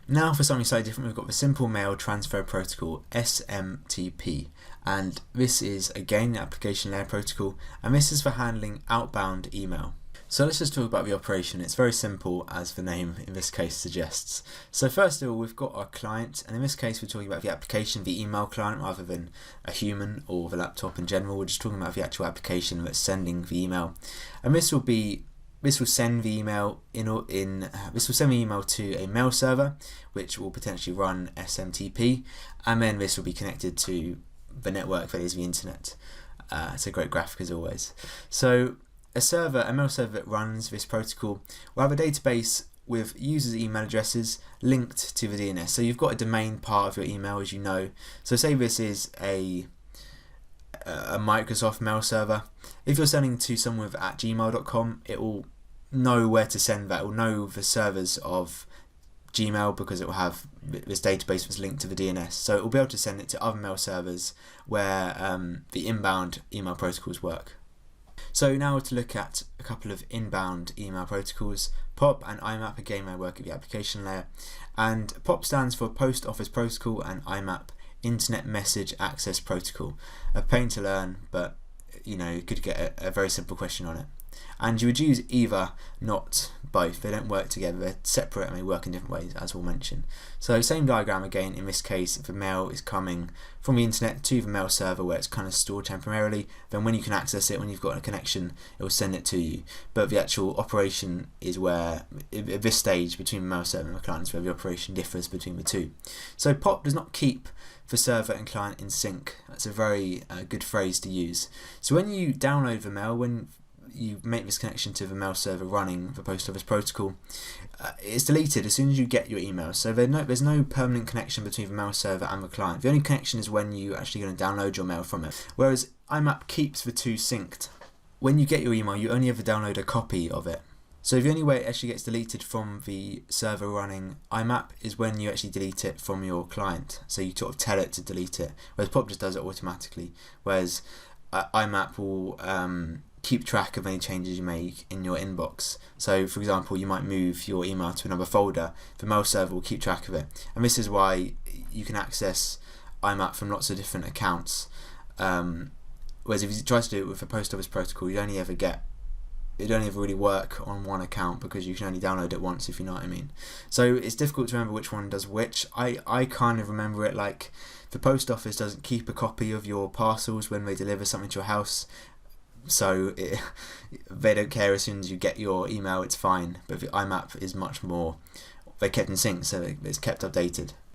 Now for something slightly different, we've got the Simple Mail Transfer Protocol, SMTP, and this is again the application layer protocol, and this is for handling outbound email. So let's just talk about the operation. It's very simple, as the name in this case suggests. So first of all, we've got our client, and in this case we're talking about the application, the email client, rather than a human or the laptop in general. We're just talking about the actual application that's sending the email, and this will send the email this will send the email to a mail server, which will potentially run SMTP, and then this will be connected to the network that is the internet. It's a great graphic as always. So a mail server that runs this protocol will have a database with users' email addresses linked to the DNS. So you've got a domain part of your email, as you know. So say this is a Microsoft mail server. If you're sending to someone at gmail.com, it will know where to send that. It will know the servers of Gmail because it will have this database that's linked to the DNS. So it will be able to send it to other mail servers where the inbound email protocols work. So now to look at a couple of inbound email protocols. POP and IMAP, again they work at the application layer. And POP stands for Post Office Protocol, and IMAP, Internet Message Access Protocol. A pain to learn, but you could get a very simple question on it. And you would use either, not both. They don't work together, they're separate and they work in different ways, as we'll mention. So same diagram again. In this case, if the mail is coming from the internet to the mail server where it's kind of stored temporarily, then when you can access it, when you've got a connection, it will send it to you. But the actual operation is where, at this stage between the mail server and the client, is where the operation differs between the two. So POP does not keep the server and client in sync. That's a very good phrase to use. So when you download the mail, when you make this connection to the mail server running the Post Office Protocol, it's deleted as soon as you get your email. So there's no permanent connection between the mail server and the client. The only connection is when you're actually going to download your mail from it. Whereas IMAP keeps the two synced. When you get your email, you only ever download a copy of it. So the only way it actually gets deleted from the server running IMAP is when you actually delete it from your client. So you sort of tell it to delete it, whereas POP just does it automatically. Whereas IMAP will keep track of any changes you make in your inbox. So for example, you might move your email to another folder, the mail server will keep track of it. And this is why you can access IMAP from lots of different accounts. Whereas if you try to do it with the Post Office Protocol, it only ever really work on one account because you can only download it once, if you know what I mean. So it's difficult to remember which one does which. I kind of remember it like the post office doesn't keep a copy of your parcels when they deliver something to your house. So they don't care as soon as you get your email, it's fine. But the IMAP is much more, they're kept in sync, so it's kept updated.